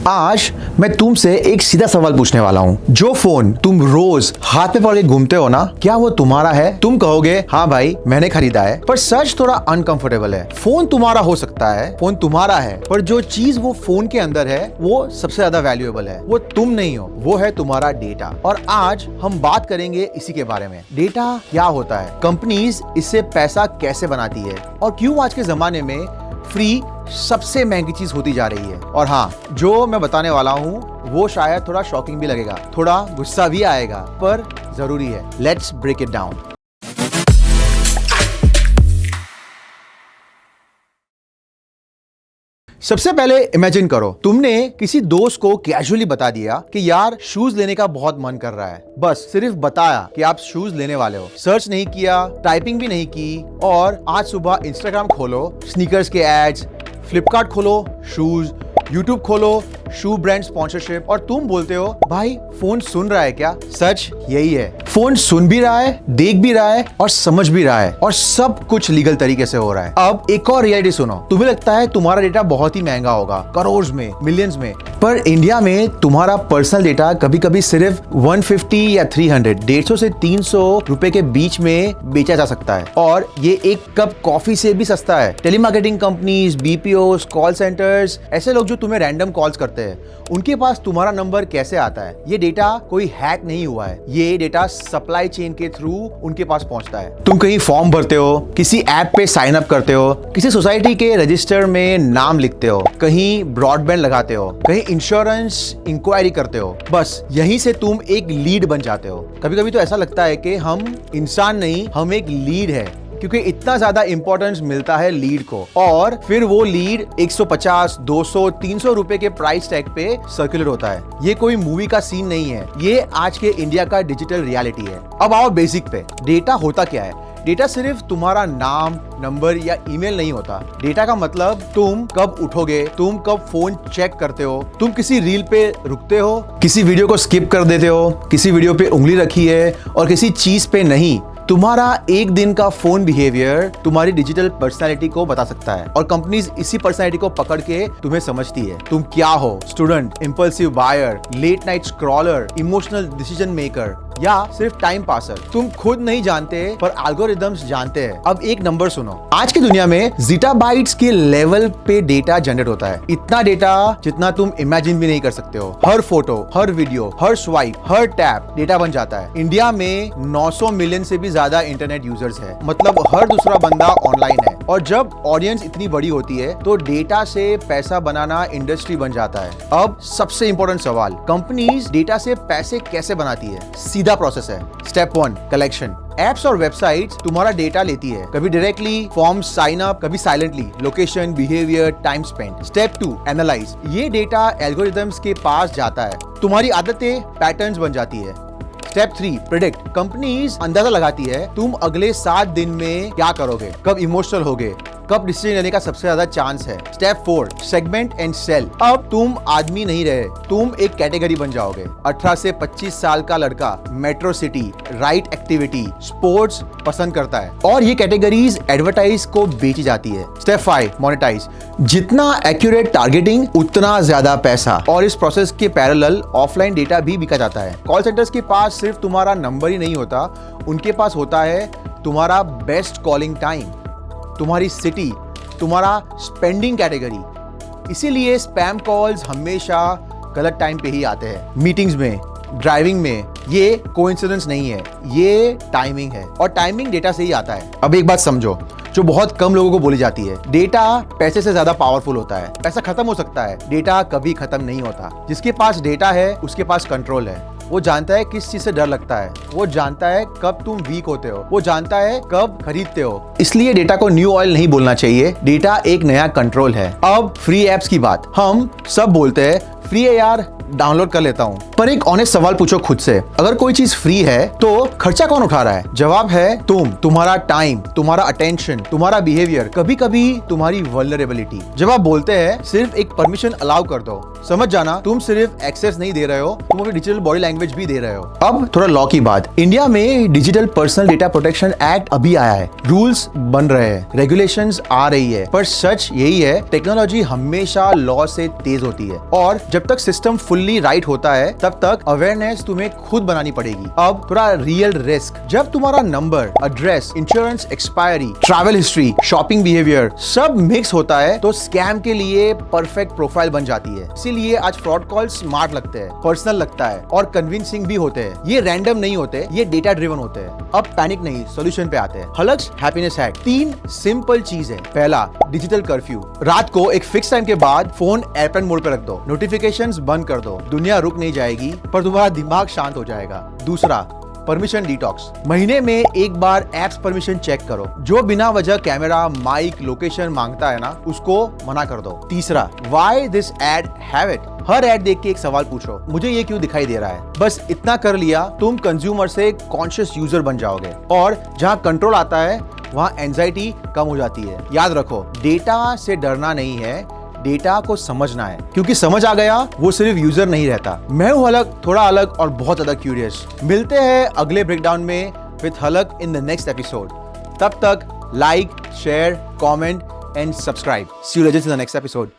आज मैं तुमसे एक सीधा सवाल पूछने वाला हूँ। जो फोन तुम रोज हाथ में पकड़ के घूमते हो ना, क्या वो तुम्हारा है? तुम कहोगे हाँ भाई मैंने खरीदा है, पर सच थोड़ा अनकंफर्टेबल है। फोन तुम्हारा हो सकता है, फोन तुम्हारा है, पर जो चीज वो फोन के अंदर है वो सबसे ज्यादा वैल्यूएबल है। वो तुम नहीं हो, वो है तुम्हारा डेटा। और आज हम बात करेंगे इसी के बारे में। डेटा क्या होता है, कंपनीज इससे पैसा कैसे बनाती है, और क्यों आज के जमाने में फ्री सबसे महंगी चीज होती जा रही है। और हाँ, जो मैं बताने वाला हूँ वो शायद थोड़ा शॉकिंग भी लगेगा, थोड़ा गुस्सा भी आएगा, पर जरूरी है। Let's break it down. सबसे पहले इमेजिन करो, तुमने किसी दोस्त को कैजुअली बता दिया कि यार शूज लेने का बहुत मन कर रहा है। बस सिर्फ बताया कि आप शूज लेने वाले हो, सर्च नहीं किया, टाइपिंग भी नहीं की, और आज सुबह इंस्टाग्राम खोलो, स्नीकर्स के एड्स, फ्लिपकार्ट खोलो, शूज, यूट्यूब खोलो, शू ब्रांड स्पॉन्सरशिप, और तुम बोलते हो भाई फोन सुन रहा है क्या? सच यही है, फोन सुन भी रहा है, देख भी रहा है और समझ भी रहा है, और सब कुछ लीगल तरीके से हो रहा है। अब एक और रियलिटी सुनो। तुम्हें लगता है तुम्हारा डेटा बहुत ही महंगा होगा, करोड़ में, मिलियंस में, पर इंडिया में तुम्हारा पर्सनल डेटा कभी कभी सिर्फ 150 या 300, 150 से 300 रुपए के बीच में बेचा जा सकता है, और ये एक कप कॉफी से भी सस्ता है। Telemarketing companies, BPO, call centres, ऐसे लोग जो तुम्हें रैंडम कॉल्स करते हैं, उनके पास तुम्हारा नंबर कैसे आता है? ये डेटा कोई हैक नहीं हुआ है, ये डेटा सप्लाई चेन के थ्रू उनके पास पहुंचता है। तुम कहीं फॉर्म भरते हो, किसी ऐप पे साइन अप करते हो, किसी सोसाइटी के रजिस्टर में नाम लिखते हो, कहीं ब्रॉडबैंड लगाते हो, कहीं इंश्योरेंस इंक्वायरी करते हो, बस यहीं से तुम एक लीड बन जाते हो। कभी कभी तो ऐसा लगता है कि हम इंसान नहीं, हम एक लीड है, क्योंकि इतना ज्यादा इंपॉर्टेंस मिलता है लीड को, और फिर वो लीड 150, 200, 300 रुपए के प्राइस टैग पे सर्कुलेट होता है। ये कोई मूवी का सीन नहीं है, ये आज के इंडिया का डिजिटल रियलिटी है। अब आओ बेसिक पे। डेटा होता क्या है? डेटा सिर्फ तुम्हारा नाम, नंबर या ईमेल नहीं होता। डेटा का मतलब तुम कब उठोगे, तुम कब फोन चेक करते हो, तुम किसी रील पे रुकते हो, किसी वीडियो को स्किप कर देते हो, किसी वीडियो पे उंगली रखी है और किसी चीज पे नहीं। तुम्हारा एक दिन का फोन बिहेवियर तुम्हारी डिजिटल पर्सनालिटी को बता सकता है, और कंपनीज इसी पर्सनालिटी को पकड़ के तुम्हें समझती है। तुम क्या हो? Student, impulsive buyer, late night scroller, emotional decision maker, या सिर्फ टाइम पासर? तुम खुद नहीं जानते, पर एल्गोरिदम्स जानते हैं। अब एक नंबर सुनो। आज की दुनिया में ज़ीटाबाइट्स के लेवल पे डेटा जनरेट होता है। इतना डेटा जितना तुम इमेजिन भी नहीं कर सकते हो। हर फोटो, हर वीडियो, हर स्वाइप, हर टैप डेटा बन जाता है। इंडिया में 900 मिलियन से भी ज्यादा इंटरनेट यूजर्स है, मतलब हर दूसरा बंदा ऑनलाइन है। और जब ऑडियंस इतनी बड़ी होती है तो डेटा से पैसा बनाना इंडस्ट्री बन जाता है। अब सबसे इंपॉर्टेंट सवाल, कंपनीज डेटा से पैसे कैसे बनाती है? सीधा प्रोसेस है। Step 1, collection. एप्स और वेबसाइट्स तुम्हारा डेटा लेती है, कभी डायरेक्टली, फॉर्म साइन अप, कभी silently, location, behaviour, time spend. Step 2, analyse. ये डेटा एल्गोरिदम्स के पास जाता है, तुम्हारी आदतें पैटर्न्स बन जाती है। Step 3, predict. कंपनीज अंदाजा लगाती है तुम अगले 7 दिन में क्या करोगे, कब इमोशनल होगे, कब डिसीजन लेने का सबसे ज्यादा चांस है। Step 4, segment and sell. अब तुम आदमी नहीं रहे, तुम एक कैटेगरी बन जाओगे। 18 से 25 साल का लड़का metro city, right activity, sports पसंद करता है, और ये कैटेगरीज एडवर्टाइज को बेची जाती है। Step 5, monetize. जितना एक्यूरेट टारगेटिंग उतना ज्यादा पैसा, और इस प्रोसेस के पैरेलल ऑफलाइन डेटा भी बिका जाता है। कॉल सेंटर्स के पास सिर्फ तुम्हारा नंबर ही नहीं होता, उनके पास होता है तुम्हारा बेस्ट कॉलिंग टाइम, तुम्हारी सिटी, तुम्हारा स्पेंडिंग कैटेगरी। इसीलिए स्पैम कॉल्स हमेशा गलत टाइम पे ही आते हैं। मीटिंग्स में, ड्राइविंग में, ये कोइंसिडेंस नहीं है, ये टाइमिंग है, और टाइमिंग डेटा से ही आता है। अब एक बात समझो जो बहुत कम लोगों को बोली जाती है, डेटा पैसे से ज्यादा पावरफुल होता है। पैसा खत्म हो सकता है, डेटा कभी खत्म नहीं होता। जिसके पास डेटा है उसके पास कंट्रोल है। वो जानता है किस चीज से डर लगता है, वो जानता है कब तुम वीक होते हो, वो जानता है कब खरीदते हो। इसलिए डेटा को न्यू ऑयल नहीं बोलना चाहिए, डेटा एक नया कंट्रोल है। अब फ्री एप्स की बात। हम सब बोलते हैं फ्री है यार, डाउनलोड कर लेता हूँ। पर एक ऑनेस्ट सवाल पूछो खुद से, अगर कोई चीज फ्री है तो खर्चा कौन उठा रहा है? जवाब है तुम्हारा टाइम, तुम्हारा अटेंशन, तुम्हारा बिहेवियर, कभी कभी तुम्हारी वल्नरेबिलिटी। जब आप बोलते हैं सिर्फ एक परमिशन अलाउ कर दो, समझ जाना तुम सिर्फ एक्सेस नहीं दे रहे हो, तुम अपनी डिजिटल बॉडी लैंग्वेज भी दे रहे हो। अब थोड़ा लॉ की बात। इंडिया में digital personal data protection act अभी आया है, रूल्स बन रहे हैं, रेगुलेशंस आ रही है, पर सच यही है टेक्नोलॉजी हमेशा लॉ से तेज होती है और जब तक सिस्टम फुल्ली राइट होता है तब तक अवेयरनेस तुम्हें खुद बनानी पड़ेगी। अब थोड़ा रियल रिस्क, जब तुम्हारा number, address, insurance expiry, travel history, shopping behaviour सब मिक्स होता है तो स्कैम के लिए परफेक्ट प्रोफाइल बन जाती है। इसीलिए आज फ्रॉड कॉल स्मार्ट लगते हैं, पर्सनल लगता है और कन्विंसिंग भी होते हैं। ये रैंडम नहीं होते, ये डेटा ड्रिवन होते हैं। अब पैनिक नहीं, सॉल्यूशन पे आते हैं। हलक्स हैप्पीनेस हैक। 3 सिंपल चीज है। पहला, डिजिटल कर्फ्यू। रात को एक फिक्स टाइम के बाद फोन एयरप्लेन मोड पे रख दो, नोटिफिकेशंस बंद कर दो। दुनिया रुक नहीं जाएगी पर तुम्हारा दिमाग शांत हो जाएगा। दूसरा, परमिशन डिटॉक्स। महीने में एक बार एप्स परमिशन चेक करो, जो बिना वजह कैमरा, माइक, लोकेशन मांगता है ना उसको मना कर दो। तीसरा, why this ad have it. हर एड देख के एक सवाल पूछो, मुझे ये क्यों दिखाई दे रहा है? बस इतना कर लिया, तुम कंज्यूमर से कॉन्शियस यूजर बन जाओगे और जहां कंट्रोल आता है वहां एंजाइटी कम हो जाती है। याद रखो, डेटा से डरना नहीं है, डेटा को समझना है, क्योंकि समझ आ गया वो सिर्फ यूजर नहीं रहता। मैं हूं हलक, थोड़ा अलग और बहुत ज्यादा क्यूरियस। मिलते हैं अगले ब्रेकडाउन में विद हलक इन द नेक्स्ट एपिसोड। तब तक like, share, comment and subscribe. See you in the next episode.